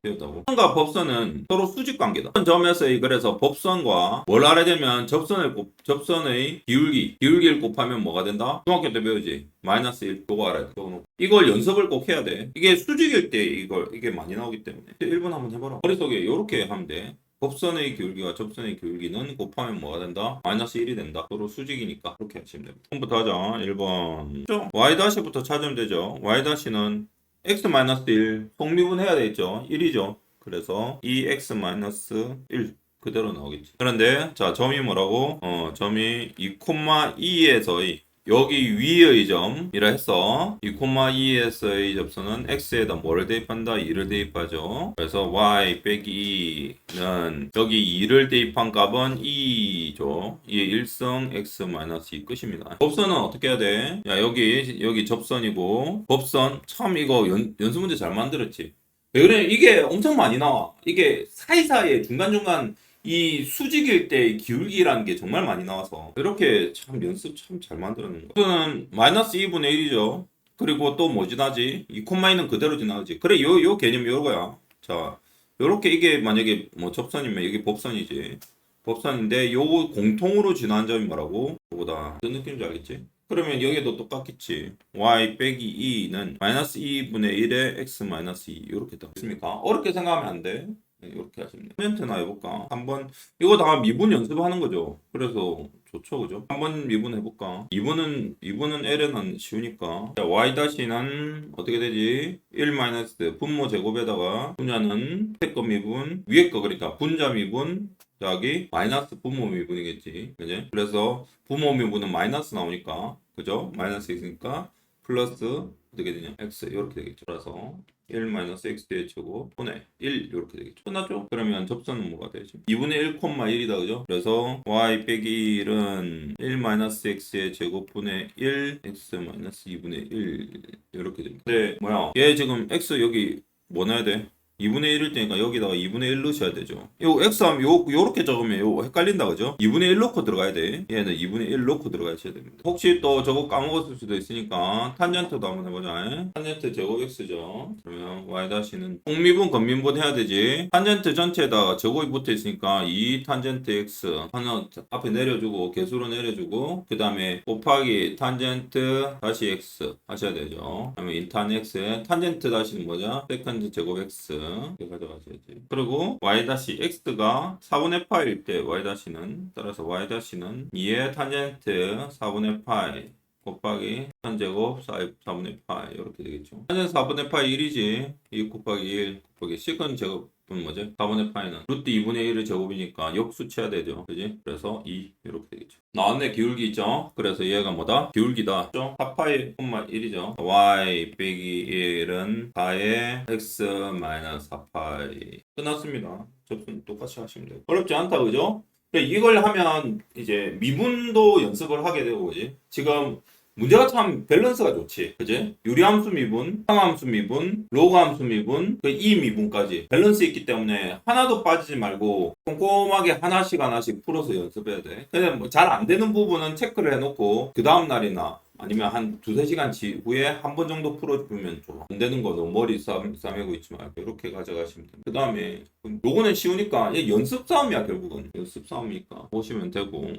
배웠다고. 법선과 법선은 서로 수직 관계다. 이런 점에서 그래서 법선과 뭘 알아야 되면 접선의 기울기를 곱하면 뭐가 된다? 중학교 때 배우지. 마이너스 1 그거 알아야 돼. 이걸 연습을 꼭 해야 돼. 이게 수직일 때 이게 많이 나오기 때문에 1번 한번 해봐라. 머릿속에 이렇게 하면 돼. 법선의 기울기와 접선의 기울기는 곱하면 뭐가 된다? 마이너스 1이 된다. 서로 수직이니까 그렇게 하시면 됩니다. 처음부터 하자. 1번. y-부터 찾으면 되죠. y-는 x-1 속미분 해야 되겠죠. 1이죠. 그래서 2x-1 그대로 나오겠지. 그런데 자, 점이 뭐라고? 점이 2,2에서의 여기 위의 점이라 해서 2,2에서의 접선은 x에다 뭐를 대입한다? 2를 대입하죠. 그래서 y 빼기 2는 여기 2를 대입한 값은 2죠. 이의 1승 x-2 끝입니다. 법선은 어떻게 해야 돼? 야, 여기 접선이고 법선 참 이거 연수 문제 잘 만들었지. 왜 그래? 이게 엄청 많이 나와. 이게 사이사이에 중간중간 이 수직일 때 기울기라는 게 정말 많이 나와서 이렇게 참 연습 참 잘 만들었는 거. 이거는 마이너스 2분의 1이죠. 그리고 또 뭐 지나지? 이 콤마이는 그대로 지나가지. 그래, 요 개념이 요거야. 자, 요렇게 이게 만약에 뭐 접선이면 이게 법선이지. 법선인데 요 공통으로 지나는 점이 뭐라고? 요거다. 무슨 느낌인지 알겠지? 그러면 여기도 똑같겠지. y 빼기 2는 마이너스 2분의 1에 x 마이너스 2 이렇게 되겠습니까? 어렵게 생각하면 안 돼. 이렇게 하시면 돼요. 멘트나 해볼까? 한번 이거 다 미분 연습하는 거죠. 그래서 좋죠, 그죠? 한번 미분 해볼까? 2분은 L은 쉬우니까. 자, y-는 어떻게 되지? 1 마이너스 분모 제곱에다가 분자는 밑에 거 미분, 위에 거 그러니까 분자 미분 여기 마이너스 부모 미분이겠지. 그지? 그래서 부모 미분은 마이너스 나오니까 그죠? 마이너스 있으니까 플러스 어떻게 되냐? x 이렇게 되겠죠. 그래서 1 마이너스 x의 제곱 분의 1 이렇게 되겠죠. 끝났죠? 그러면 접선은 뭐가 되지? 2분의 1, 1이다 그죠? 그래서 y 빼기 1은 1 마이너스 x의 제곱 분의 1 x 마이너스 2분의 1 이렇게 됩니다. 근데 뭐야? 얘 지금 x 여기 뭐 넣어야 돼? 2분의 1일 때니까 여기다가 2분의 1 넣으셔야 되죠. 요 x 하면 요렇게 적으면 요 헷갈린다 그죠? 2분의 1 넣고 들어가야 돼. 얘는 2분의 1 넣고 들어가셔야 됩니다. 혹시 또 저거 까먹었을 수도 있으니까 탄젠트도 한번 해보자. 탄젠트 제곱 x죠. 그러면 y-는 공미분 건미분 해야 되지. 탄젠트 전체에다가 제곱이 붙어 있으니까 2 탄젠트 x 하나 앞에 내려주고 개수로 내려주고 그 다음에 곱하기 탄젠트 다시 x 하셔야 되죠. 그러면 인탄 x에 탄젠트 다시는 뭐죠? 세컨드 제곱 x 이렇게 가져가셔야지. 그리고 y-x가 4분의 파일 때 y-는 따라서 y-는 2의 탄젠트 4분의 파이 곱하기 탄제곱 4분의 파이 이렇게 되겠죠. 탄젠트 4분의 파이 1이지. 2 곱하기 1 곱하기 시컨 제곱 그럼 뭐지? 4분의 파이는 루트 2분의 1의 제곱이니까 역수치해야 되죠. 그지? 그래서 2 이렇게 되겠죠. 나왔네. 기울기 있죠? 그래서 얘가 뭐다? 기울기다. 4파이 1이죠. y 빼기 1은 4의 x 마이너스 4파이. 끝났습니다. 접근 똑같이 하시면 돼요. 어렵지 않다, 그죠? 이걸 하면 이제 미분도 연습을 하게 되고, 그지? 지금 문제가 참 밸런스가 좋지. 그지? 유리함수 미분, 상함수 미분, 로그함수 미분, 이 미분까지 밸런스 있기 때문에 하나도 빠지지 말고 꼼꼼하게 하나씩 풀어서 연습해야 돼. 근데 뭐 잘 안 되는 부분은 체크를 해놓고 그 다음 날이나 아니면 한 두세 시간 후에 한 번 정도 풀어주면 좋아. 안 되는 거 너무 머리 싸매고 있지 말고 이렇게 가져가시면 됩니다. 그 다음에 요거는 쉬우니까 연습 싸움이야. 결국은 연습 싸움이니까 보시면 되고,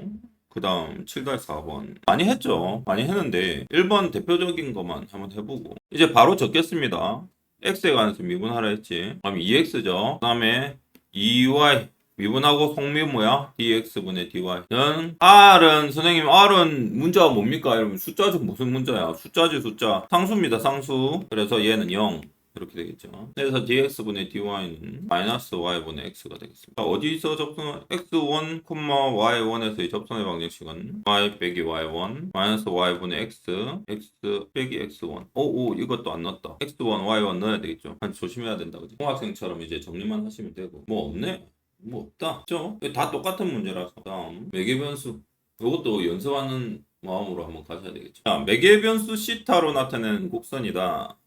그 다음 7-4번 많이 했죠. 많이 했는데 1번 대표적인 것만 한번 해보고 이제 바로 적겠습니다. x에 관해서 미분하라 했지. 그럼 2x죠. 그 다음에 2y 미분하고 속미분이야. dx분의 dy는 r은 선생님 R은 문자가 뭡니까? 여러분 숫자지 무슨 문자야? 숫자지 숫자. 상수입니다. 상수. 그래서 얘는 0 이렇게 되겠죠. 그래서 dx분의 dy는 마이너스 y분의 x가 되겠습니다. 어디서 접근? x1, y1에서의 접선의 방정식은 y 빼기 y1 마이너스 y분의 x 빼기 x1. 오 이것도 안 넣었다. x1, y1 넣어야 되겠죠. 조심해야 된다. 그지? 중학생처럼 이제 정리만 하시면 되고. 뭐 없네? 뭐 없다. 그죠? 다 똑같은 문제라서. 다음 매개변수. 이것도 연습하는 마음으로 한번 가셔야 되겠죠. 자, 매개변수 시타로 나타내는 곡선이다.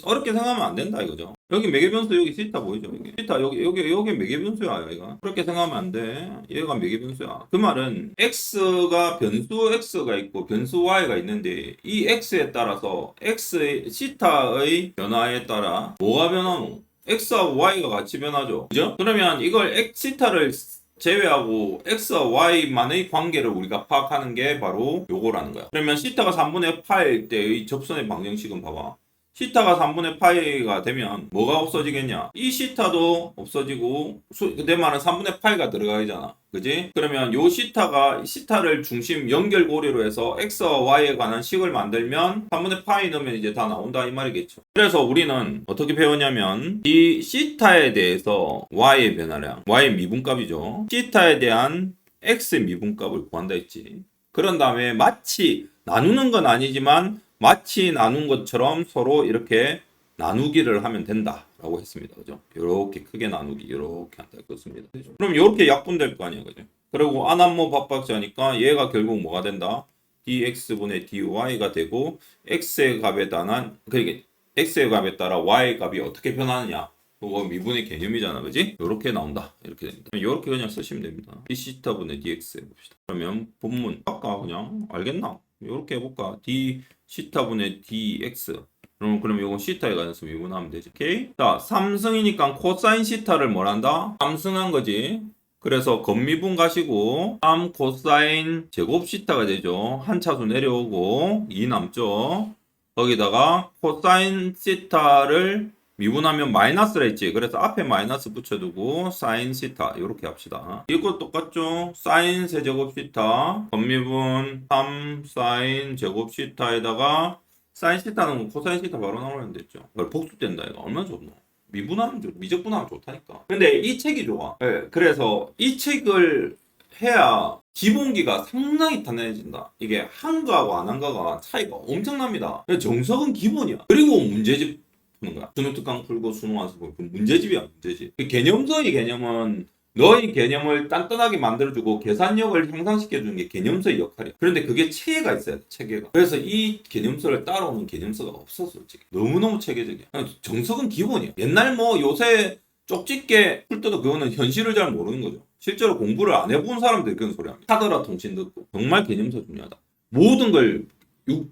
어렵게 생각하면 안 된다 이거죠. 여기 매개변수 여기 시타 보이죠? 여기 시타 여기 매개변수야 얘가. 그렇게 생각하면 안 돼. 얘가 매개변수야. 그 말은 x가 변수 x가 있고 변수 y가 있는데 이 x에 따라서 x의 시타의 변화에 따라 뭐가 변하노? x하고 y가 같이 변하죠. 그죠? 그러면 이걸 x타를 제외하고 x와 y만의 관계를 우리가 파악하는 게 바로 요거라는 거야. 그러면 시타가 3분의 파일 때의 접선의 방정식은 봐봐. 시타가 3분의 파이가 되면 뭐가 없어지겠냐? 이 시타도 없어지고 내 말은 3분의 파이가 들어가잖아. 그지? 그러면 요 시타를 중심 연결고리로 해서 x와 y에 관한 식을 만들면 3분의 파이 넣으면 이제 다 나온다 이 말이겠죠. 그래서 우리는 어떻게 배웠냐면 이 시타에 대해서 y의 변화량, y의 미분값이죠. 시타에 대한 x의 미분값을 구한다 했지. 그런 다음에 마치 나누는 건 아니지만 마치 나눈 것처럼 서로 이렇게 나누기를 하면 된다라고 했습니다. 그죠? 이렇게 크게 나누기, 이렇게 한다 했습니다. 그럼 이렇게 약분될 거 아니야, 그죠? 그리고 안함모 밥박자니까 얘가 결국 뭐가 된다? dx분의 dy가 되고 x의 값에 따른 그러니까 x의 값에 따라 y 값이 어떻게 변하느냐? 그거 미분의 개념이잖아, 그지? 이렇게 나온다, 이렇게 됩니다. 이렇게 그냥 쓰시면 됩니다. d 시타분의 dx 해봅시다. 그러면 본문 아까 그냥 알겠나? 이렇게 해볼까? d 시타분의 dx. 그럼 이건 시타에 관해서 미분하면 되지. 오케이? 자, 3승이니까 코사인 시타를 뭘 한다? 3승한 거지. 그래서 겉미분 가시고 3 코사인 제곱 시타가 되죠. 한 차수 내려오고 2 남죠. 거기다가 코사인 시타를 미분하면 마이너스라 했지. 그래서 앞에 마이너스 붙여두고 사인 시타 이렇게 합시다. 이거 똑같죠? 사인 세제곱 시타 겉미분 3 사인 제곱 시타에다가 사인 시타는 코사인 시타 바로 나오면 됐죠. 복수된다 이거. 얼마나 좋노? 미분하면 미적분하면 좋다니까. 근데 이 책이 좋아. 네, 그래서 이 책을 해야 기본기가 상당히 단단해진다. 이게 한 거하고 안 한 거가 차이가 엄청납니다. 정석은 기본이야. 그리고 문제집 푸는 거야. 수능 특강 풀고 수능 와서 풀고 문제집이야, 문제집. 개념서의 개념은 너의 개념을 단단하게 만들어주고 계산력을 향상시켜주는 게 개념서의 역할이야. 그런데 그게 체계가 있어야 돼, 체계가. 그래서 이 개념서를 따라오는 개념서가 없어, 솔직히. 너무너무 체계적이야. 정석은 기본이야. 옛날 뭐 요새 쪽집게 풀 때도 그거는 현실을 잘 모르는 거죠. 실제로 공부를 안 해본 사람들이 그런 소리 합니다. 하더라 통신 듣고. 정말 개념서 중요하다. 모든 걸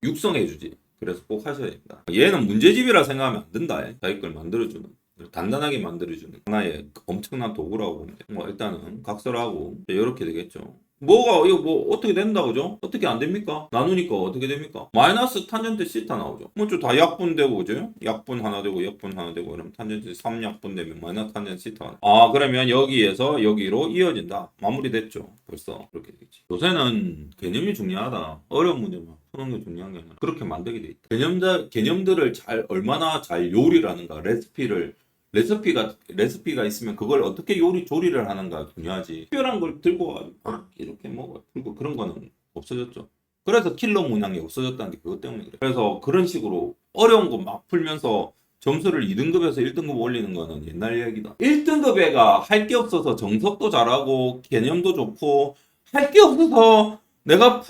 육성해주지. 그래서 꼭 하셔야 됩니다. 얘는 문제집이라 생각하면 안 된다. 자기 걸 만들어주는. 단단하게 만들어주는 하나의 엄청난 도구라고 보면 돼. 뭐 일단은 각설하고 이렇게 되겠죠. 뭐가 이거 뭐 어떻게 된다 그죠? 어떻게 안 됩니까? 나누니까 어떻게 됩니까? 마이너스 탄젠트 시타 나오죠. 뭐좀 다 약분되고 그죠? 약분 하나 되고 약분 하나 되고 그럼 탄젠트 3약분 되면 마이너스 탄젠트 시타. 아 그러면 여기에서 여기로 이어진다. 마무리됐죠. 벌써 그렇게 되겠지. 요새는 개념이 중요하다. 어려운 문제만 푸는 게 중요한 게 아니라 그렇게 만들게 돼 있다. 개념들을 얼마나 잘 요리를 하는가, 레시피를 레시피가 있으면 그걸 어떻게 조리를 하는가 중요하지. 특별한 걸 들고 와가지고 이렇게 먹어. 그리고 그런 거는 없어졌죠. 그래서 킬러 문항이 없어졌다는 게 그것 때문에 그래. 그래서 그런 식으로 어려운 거 막 풀면서 점수를 2등급에서 1등급 올리는 거는 옛날 이야기다. 1등급 애가 할 게 없어서 정석도 잘하고 개념도 좋고 할 게 없어서 내가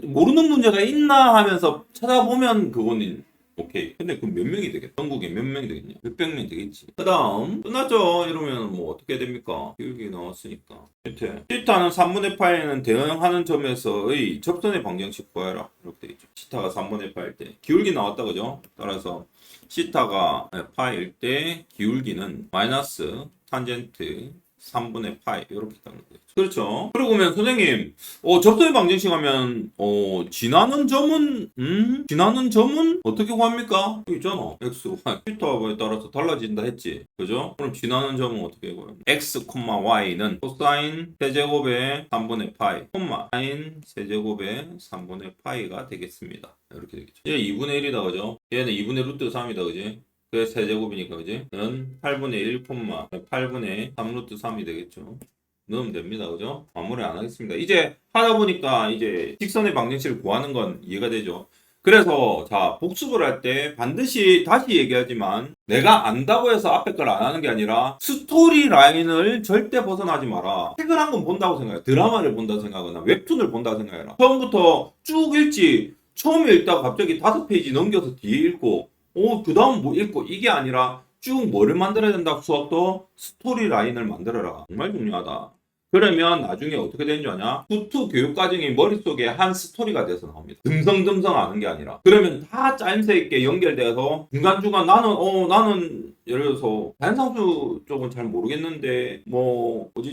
모르는 문제가 있나 하면서 찾아보면 그거는 오케이. 근데 그 몇 명이 되겠다? 전국에 몇 명이 되겠냐? 몇백 명 되겠지. 그 다음, 끝났죠? 이러면 뭐 어떻게 됩니까? 교육이 나왔으니까. 밑에. 시타는 3분의 파에는 대응하는 점에서의 접선의 방정식 구해라. 이렇게 되겠죠. 시타가 3분의 파일 때. 기울기 나왔다, 그죠? 따라서 시타가 파일 때 기울기는 마이너스 탄젠트 3분의 파이 이렇게 가는 거죠. 그렇죠. 그러고 보면 선생님 접선의 방정식 하면 지나는 점은 어떻게 구합니까? 여기 있잖아. x, y, θ에 따라서 달라진다 했지. 그죠? 그럼 지나는 점은 어떻게 구해요? x, y는 코사인 세제곱의 3분의 파이, 사인 세제곱의 3분의 파이가 되겠습니다. 이렇게 되겠죠. 얘 2분의 1이다, 그죠? 얘는 2분의 루트 3이다, 그지? 그게 세제곱이니까, 그지? 는 8분의 1, 8분의 3 루트 3이 되겠죠. 넣으면 됩니다. 그죠? 마무리 안 하겠습니다. 이제 하다 보니까 이제 직선의 방정식을 구하는 건 이해가 되죠. 그래서 자, 복습을 할 때 반드시 다시 얘기하지만 내가 안다고 해서 앞에 걸 안 하는 게 아니라 스토리 라인을 절대 벗어나지 마라. 책을 한 권 본다고 생각해. 드라마를 본다고 생각하거나 웹툰을 본다고 생각해라. 처음부터 쭉 읽지. 처음에 읽다가 갑자기 5페이지 넘겨서 뒤에 읽고 그 다음 뭐 읽고 이게 아니라 쭉 뭐를 만들어야 된다. 수학도 스토리 라인을 만들어라. 정말 중요하다. 그러면 나중에 어떻게 되는 줄 아냐? 투 교육 과정이 머릿속에 한 스토리가 돼서 나옵니다. 듬성듬성 하는 게 아니라. 그러면 다 짜임새 있게 연결돼서 중간중간 나는 예를 들어서 자연상수 쪽은 잘 모르겠는데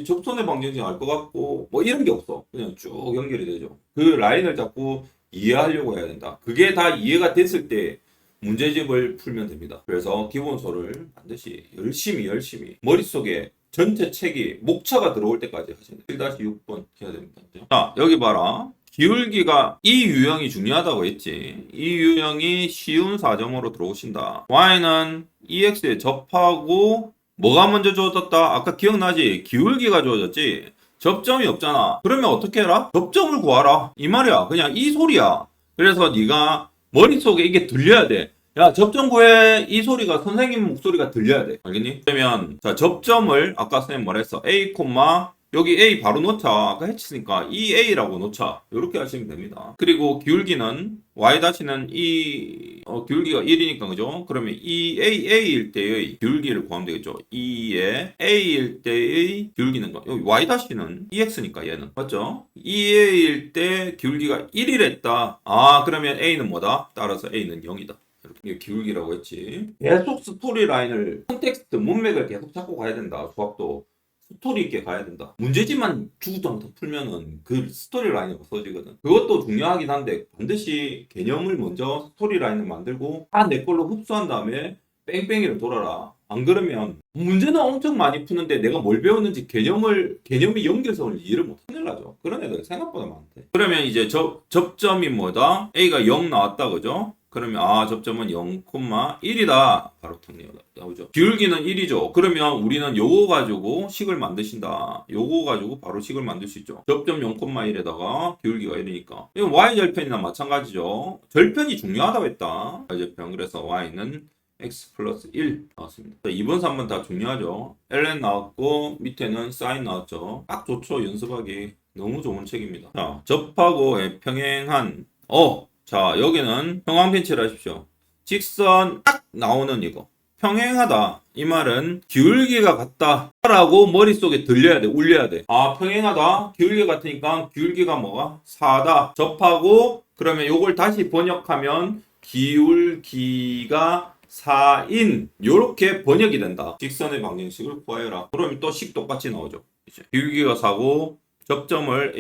접선의 방정식 알 것 같고 이런 게 없어. 그냥 쭉 연결이 되죠. 그 라인을 자꾸 이해하려고 해야 된다. 그게 다 이해가 됐을 때 문제집을 풀면 됩니다. 그래서 기본소를 반드시 열심히 머릿속에 전체 책이 목차가 들어올 때까지 하시면 1-6번 해야 됩니다. 자, 여기 봐라. 기울기가 이 유형이 중요하다고 했지. 이 유형이 쉬운 4점으로 들어오신다. y는 ex에 접하고 뭐가 먼저 주어졌다? 아까 기억나지? 기울기가 주어졌지? 접점이 없잖아. 그러면 어떻게 해라? 접점을 구하라. 이 말이야. 그냥 이 소리야. 그래서 네가 머릿속에 이게 들려야 돼. 야, 접점 구해. 이 소리가 선생님 목소리가 들려야 돼. 알겠니? 그러면 자, 접점을 아까 선생님 뭐라 했어? A, 여기 A 바로 놓자. 아까 했으니까 이 A라고 놓자. 이렇게 하시면 됩니다. 그리고 기울기는 Y-는 기울기가 1이니까 그죠? 그러면 이 A일 때의 기울기를 구하면 되겠죠. 2의 A일 때의 기울기는 여기 Y-는 EX니까 얘는 맞죠? 2A일 때 기울기가 1이랬다. 그러면 A는 뭐다? 따라서 A는 0이다. 이게 기울기라고 했지. 계속 스토리 라인을 컨텍스트 문맥을 계속 찾고 가야 된다. 수학도 스토리 있게 가야 된다. 문제집만 주구장창 풀면은 그 스토리 라인이 없어지거든. 그것도 중요하긴 한데 반드시 개념을 먼저 스토리 라인을 만들고 다 내 걸로 흡수한 다음에 뺑뺑이를 돌아라. 안 그러면 문제는 엄청 많이 푸는데 내가 뭘 배웠는지 개념의 연결성을 이해를 못 큰일 나죠. 그런 애들 생각보다 많대. 그러면 이제 접점이 뭐다? A가 0 나왔다, 그죠? 그러면 접점은 0,1이다. 바로 탁 나오죠. 기울기는 1이죠. 그러면 우리는 요거 가지고 식을 만드신다. 요거 가지고 바로 식을 만들 수 있죠. 접점 0,1에다가 기울기가 1이니까. 이건 y절편이나 마찬가지죠. 절편이 중요하다고 했다. y절편. 그래서 y는 x 플러스 1 나왔습니다. 2번, 3번 다 중요하죠. ln 나왔고 밑에는 sin 나왔죠. 딱 좋죠. 연습하기 너무 좋은 책입니다. 자, 접하고 평행한 자, 여기는 형광펜치를 하십시오. 직선 딱 나오는 이거. 평행하다. 이 말은 기울기가 같다 라고 머릿속에 들려야 돼. 울려야 돼. 평행하다. 기울기가 같으니까 기울기가 뭐가? 4다. 접하고 그러면 요걸 다시 번역하면 기울기가 4인 요렇게 번역이 된다. 직선의 방정식을 구하여라. 그러면 또 식 똑같이 나오죠. 이제 기울기가 4고 접점을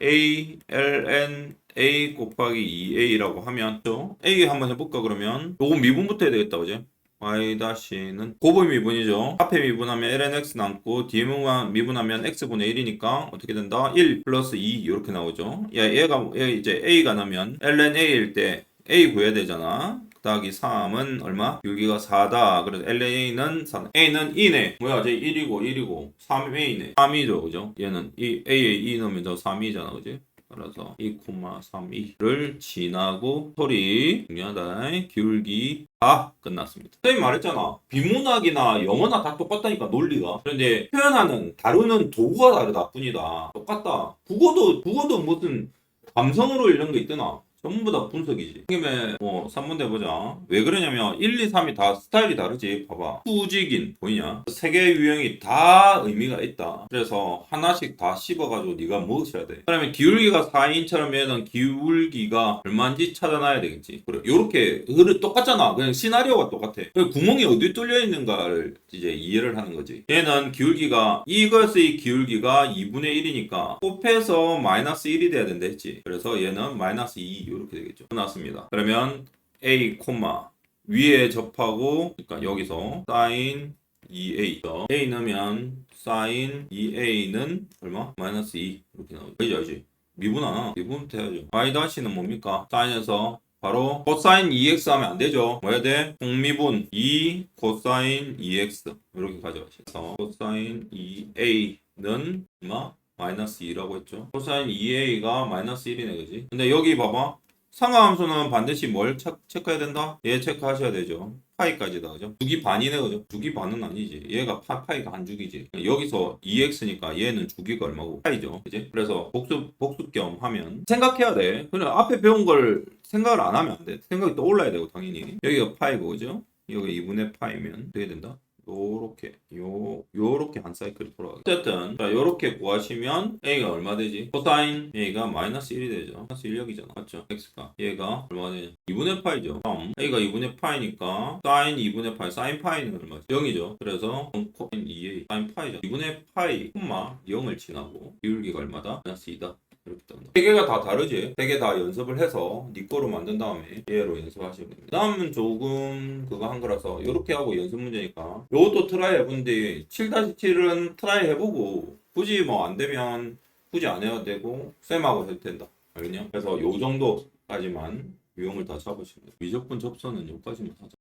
A, ln A 곱하기 2A라고 하면 A 한번 해볼까 그러면 요거 미분부터 해야 되겠다, 그지? Y-는 곱의 미분이죠. 앞에 미분하면 ln x 남고 뒤에 미분하면 x분의 1이니까 어떻게 된다? 1 플러스 2 이렇게 나오죠. 얘가 이제 A가 나면 ln A일 때 A 구해야 되잖아. 더하기 3은 얼마? 기울기가 4다. 그래서 LA는 4. A는 2네. 뭐야, 제 1이고 3A네. 3이죠, 그죠? 얘는 A에 2 넣으면 저 3이잖아, 그지? 따라서 2,32를 지나고 소리 중요하다. 기울기 다 끝났습니다. 선생님 말했잖아. 비문학이나 영어나 다 똑같다니까 논리가. 그런데 표현하는 다루는 도구가 다르다 뿐이다. 똑같다. 국어도 무슨 감성으로 이런 거 있더나. 전부 다 분석이지. 김에 뭐 3번 내보자. 왜 그러냐면 1, 2, 3이 다 스타일이 다르지. 봐봐. 후직인 보이냐? 세 개의 유형이 다 의미가 있다. 그래서 하나씩 다 씹어가지고 네가 먹으셔야 돼. 그러면 기울기가 4인처럼 얘는 기울기가 얼마인지 찾아놔야 되겠지. 그래. 요렇게 똑같잖아. 그냥 시나리오가 똑같아. 구멍이 어디 뚫려 있는가를 이제 이해를 하는 거지. 얘는 기울기가 이것의 기울기가 2분의 1이니까 곱해서 마이너스 1이 돼야 된다 했지. 그래서 얘는 마이너스 2 이렇게 되겠죠. 나왔습니다. 그러면 A, 위에 접하고 그러니까 여기서 sin 2A A 넣으면 sin 2A는 얼마? 마이너스 2 이렇게 나오죠. 알지? 미분하나? 미분 해야죠. y-는 뭡니까? 사인에서 바로 코사인 2x 하면 안 되죠. 뭐 해야 돼? 공미분 2 코사인 2x 이렇게 가져가시죠. 코사인 2a는 얼마? 마이너스 2라고 했죠. 코사인 2a가 마이너스 1이네, 그지? 근데 여기 봐봐. 상하함수는 반드시 뭘 체크해야 된다? 얘 체크하셔야 되죠. 파이까지다, 그죠? 주기 반이네, 그죠? 주기 반은 아니지. 얘가 파이가 한 주기지. 여기서 2x니까 얘는 주기가 얼마고? 파이죠, 그지? 그래서 복수 겸 하면 생각해야 돼. 그냥 앞에 배운 걸 생각을 안 하면 안 돼. 생각이 떠올라야 되고, 당연히. 여기가 파이고, 그죠? 여기 2분의 파이면 되게 된다. 요렇게 한 사이클이 돌아가게. 어쨌든 자 요렇게 구하시면 A가 얼마 되지? 코사인 A가 마이너스 1이 되죠. 마이너스 1력이잖아. 맞죠? X가 얘가 얼마 되지? 2분의 파이죠. 다음 A가 2분의 파이니까 사인 2분의 파이 사인 파이는 얼마지? 0이죠. 그래서 코사인 2A 사인 파이죠. 2분의 파이 콤마 0을 지나고 기울기가 얼마다? 마이너스 2다. 이렇게 뜬다. 세 개가 다 다르지? 세 개 다 연습을 해서 네 거로 만든 다음에 얘로 연습하시면 됩니다. 다음은 조금 그거 한 거라서 이렇게 하고 연습 문제니까 요것도 트라이 해본데 7-7은 트라이 해보고 굳이 뭐 안 되면 굳이 안 해도 되고 쌤하고 해도 된다. 알겠냐? 그래서 요 정도까지만 유형을 다 잡으시면 돼요. 미적분 접선은 여기까지만 하자.